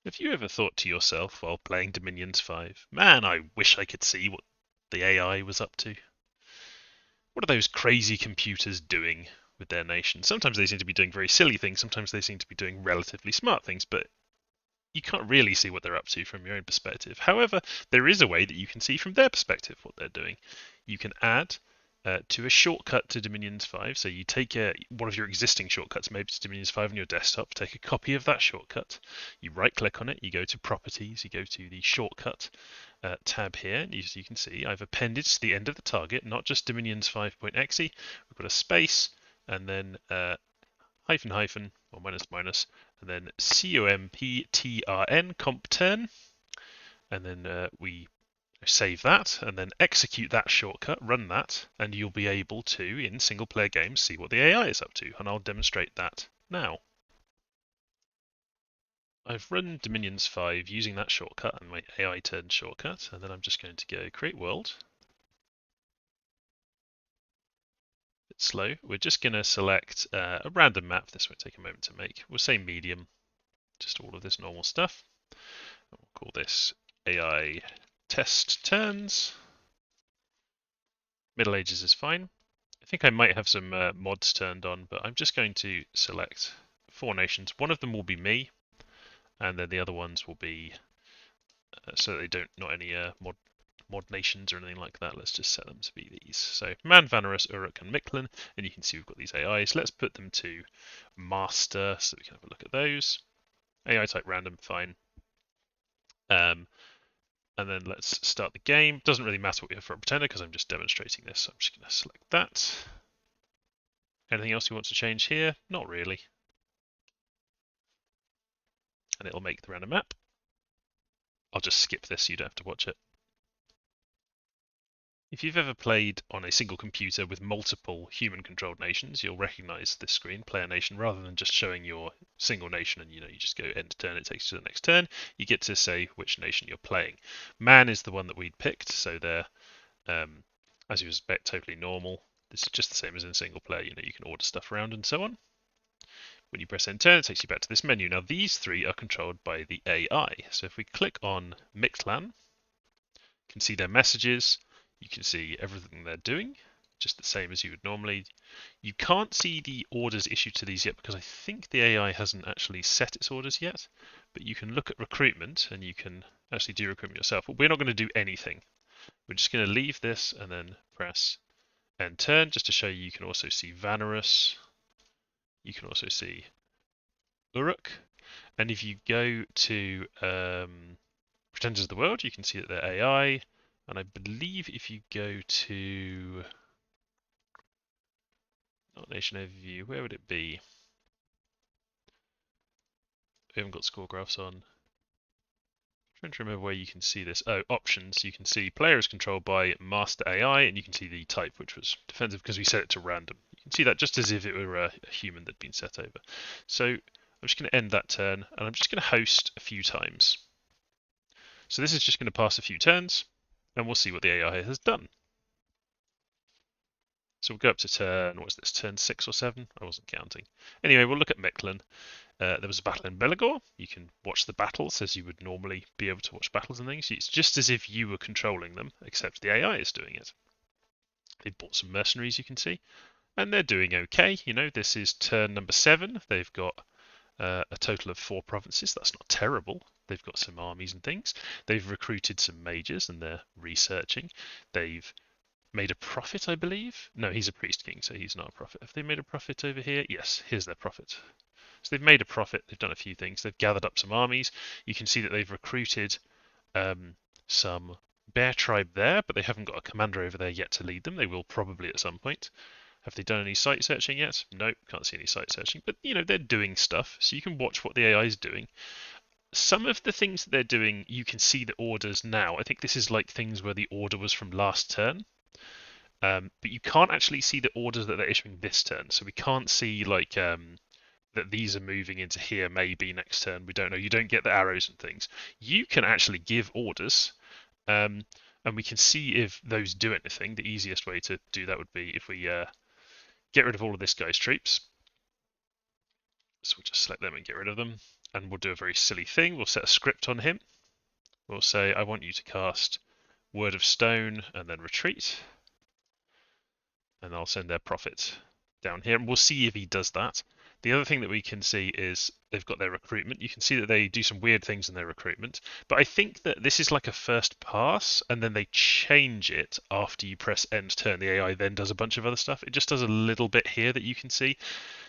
Have you ever thought to yourself while playing Dominions 5, man, I wish I could see what the AI was up to? What are those crazy computers doing with their nation? Sometimes they seem to be doing very silly things, sometimes they seem to be doing relatively smart things, but you can't really see what they're up to from your own perspective. However, there is a way that you can see from their perspective what they're doing. You can add to a shortcut to Dominions 5. So you take one of your existing shortcuts, maybe to Dominions 5 on your desktop, take a copy of that shortcut, you right click on it, you go to Properties, you go to the Shortcut tab here, and as you can see, I've appended to the end of the target, not just Dominions 5.exe, we've got a space, and then hyphen hyphen, or minus minus, and then comptrn, and then we save that, and then execute that shortcut, run that, and you'll be able to, in single player games, see what the AI is up to, and I'll demonstrate that now. I've run Dominions 5 using that shortcut and my AI turn shortcut, and then I'm just going to go create world. It's slow. We're just going to select a random map. This won't take a moment to make. We'll say medium, just all of this normal stuff. We'll call this AI test turns. Middle Ages is fine. I think I might have some mods turned on, but I'm just going to select 4 nations. One of them will be me, and then the other ones will be so they don't not any mod nations or anything like that. Let's just set them to be these. So Man, Vanarus, Uruk, and Mictlan, and you can see we've got these AIs. Let's put them to master so we can have a look at those. AI type random, fine. And then let's start the game. Doesn't really matter what we have for a pretender because I'm just demonstrating this. So I'm just going to select that. Anything else you want to change here? Not really. And it'll make the random map. I'll just skip this so you don't have to watch it. If you've ever played on a single computer with multiple human-controlled nations, you'll recognize this screen, player nation, rather than just showing your single nation and you just go end turn, it takes you to the next turn. You get to say which nation you're playing. Man is the one that we'd picked, so they're, as you expect, totally normal. This is just the same as in single player. You can order stuff around and so on. When you press end turn, it takes you back to this menu. Now these 3 are controlled by the AI. So if we click on Mictlan, you can see their messages. You can see everything they're doing, just the same as you would normally. You can't see the orders issued to these yet because I think the AI hasn't actually set its orders yet, but you can look at recruitment and you can actually do recruitment yourself. But we're not going to do anything. We're just going to leave this and then press end turn just to show you can also see Vanarus. You can also see Uruk. And if you go to Pretenders of the World, you can see that they're AI. And I believe if you go to not nation overview, where would it be? We haven't got score graphs on. I'm trying to remember where you can see this. Oh, options. You can see player is controlled by master AI, and you can see the type, which was defensive because we set it to random. You can see that just as if it were a human that'd been set over. So I'm just going to end that turn, and I'm just going to host a few times. So this is just going to pass a few turns, and we'll see what the AI has done. So we'll go up to turn, what's this, turn 6 or 7? I wasn't counting. Anyway, we'll look at Mechlin. There was a battle in Beligor. You can watch the battles as you would normally be able to watch battles and things. It's just as if you were controlling them, except the AI is doing it. They've bought some mercenaries, you can see, and they're doing okay. This is turn number 7. They've got a total of 4 provinces. That's not terrible. They've got some armies and things. They've recruited some mages and they're researching. They've made a profit, I believe. No, he's a priest king, so he's not a prophet. Have they made a profit over here? Yes, here's their profit. So they've made a profit. They've done a few things. They've gathered up some armies. You can see that they've recruited some bear tribe there, but they haven't got a commander over there yet to lead them. They will probably at some point. Have they done any site searching yet? Nope, can't see any site searching. But they're doing stuff, so you can watch what the AI is doing. Some of the things that they're doing, you can see the orders now. I think this is like things where the order was from last turn. But you can't actually see the orders that they're issuing this turn. So we can't see like that these are moving into here maybe next turn. We don't know. You don't get the arrows and things. You can actually give orders, and we can see if those do anything. The easiest way to do that would be if we get rid of all of this guy's troops. So we'll just select them and get rid of them. and we'll do a very silly thing. We'll set a script on him. We'll say, I want you to cast Word of Stone and then retreat. And I'll send their prophet down here. And we'll see if he does that. The other thing that we can see is they've got their recruitment. You can see that they do some weird things in their recruitment. But I think that this is like a first pass, and then they change it after you press end turn. The AI then does a bunch of other stuff. It just does a little bit here that you can see.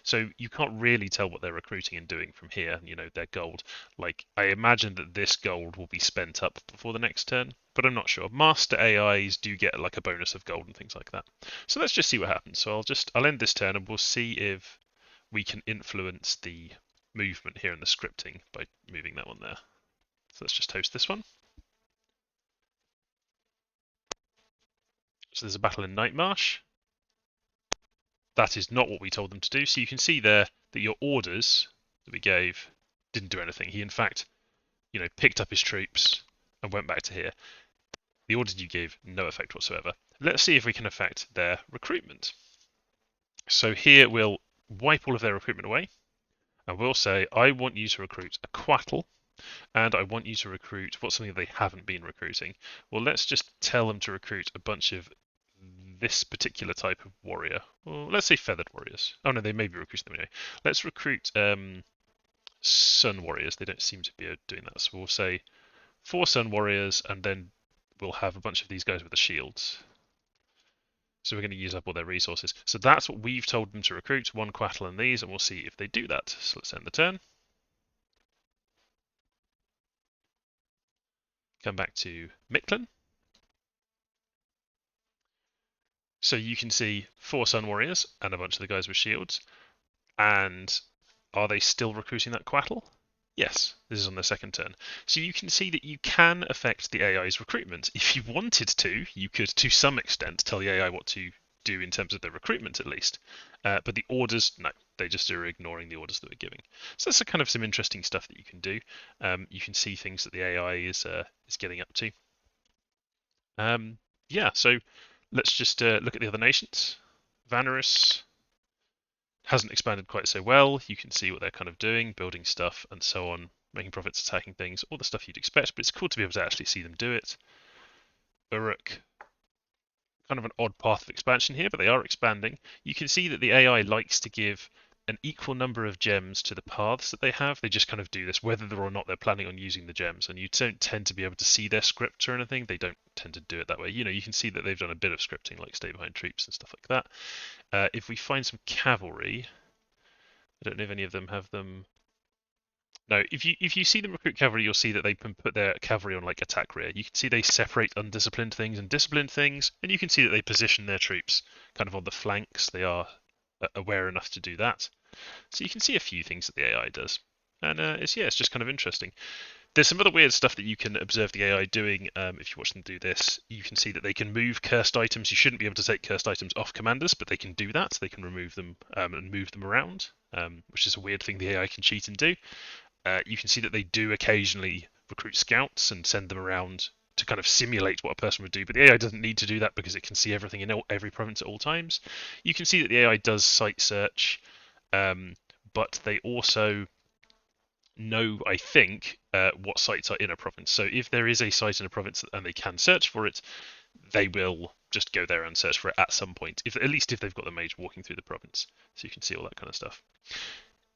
So you can't really tell what they're recruiting and doing from here, their gold. Like, I imagine that this gold will be spent up before the next turn, but I'm not sure. Master AIs do get like a bonus of gold and things like that. So let's just see what happens. So I'll end this turn and we'll see if we can influence the movement here in the scripting by moving that one there. So let's just host this one. So there's a battle in Nightmarsh. That is not what we told them to do. So you can see there that your orders that we gave didn't do anything. He, in fact, picked up his troops and went back to here. The orders you gave, no effect whatsoever. Let's see if we can affect their recruitment. So here we'll wipe all of their recruitment away. And we'll say, I want you to recruit a Quattle, and I want you to recruit what's something they haven't been recruiting. Well, let's just tell them to recruit a bunch of this particular type of warrior. Well, let's say feathered warriors. Oh no, they may be recruiting them anyway. Let's recruit sun warriors. They don't seem to be doing that. So we'll say 4 sun warriors, and then we'll have a bunch of these guys with the shields. So we're going to use up all their resources. So that's what we've told them to recruit, 1 Quattle and these, and we'll see if they do that. So let's end the turn. Come back to Mictlan. So you can see 4 Sun Warriors and a bunch of the guys with shields. And are they still recruiting that Quattle? Yes, this is on their second turn. So you can see that you can affect the AI's recruitment. If you wanted to, you could, to some extent, tell the AI what to do in terms of their recruitment at least. But the orders, no, they just are ignoring the orders that we're giving. So that's kind of some interesting stuff that you can do. You can see things that the AI is getting up to. Yeah, so let's just look at the other nations. Vanarus hasn't expanded quite so well. You can see what they're kind of doing, building stuff and so on, making profits, attacking things, all the stuff you'd expect, but it's cool to be able to actually see them do it. Uruk, kind of an odd path of expansion here, but they are expanding. You can see that the AI likes to give an equal number of gems to the paths that they have. They just kind of do this whether or not they're planning on using the gems, and you don't tend to be able to see their script or anything. They don't tend to do it that way. You can see that they've done a bit of scripting, like stay behind troops and stuff like that. If we find some cavalry, I don't know if any of them have them. No, if you see them recruit cavalry, you'll see that they can put their cavalry on like attack rear. You can see they separate undisciplined things and disciplined things, and you can see that they position their troops kind of on the flanks. They are aware enough to do that. So you can see a few things that the AI does, and it's just kind of interesting. There's some other weird stuff that you can observe the AI doing. If you watch them do this, you can see that they can move cursed items. You shouldn't be able to take cursed items off commanders, but they can do that. They can remove them and move them around, which is a weird thing the AI can cheat and do. You can see that they do occasionally recruit scouts and send them around to kind of simulate what a person would do, but the AI doesn't need to do that because it can see everything in every province at all times. You can see that the AI does site search, but they also know, I think, what sites are in a province. So if there is a site in a province and they can search for it, they will just go there and search for it at some point, at least if they've got the mage walking through the province. So you can see all that kind of stuff.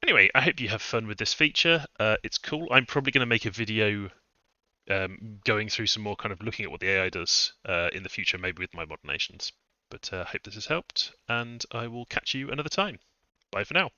Anyway, I hope you have fun with this feature. It's cool. I'm probably going to make a video going through some more kind of looking at what the AI does in the future, maybe with my mod nations. But I hope this has helped, and I will catch you another time. Bye for now.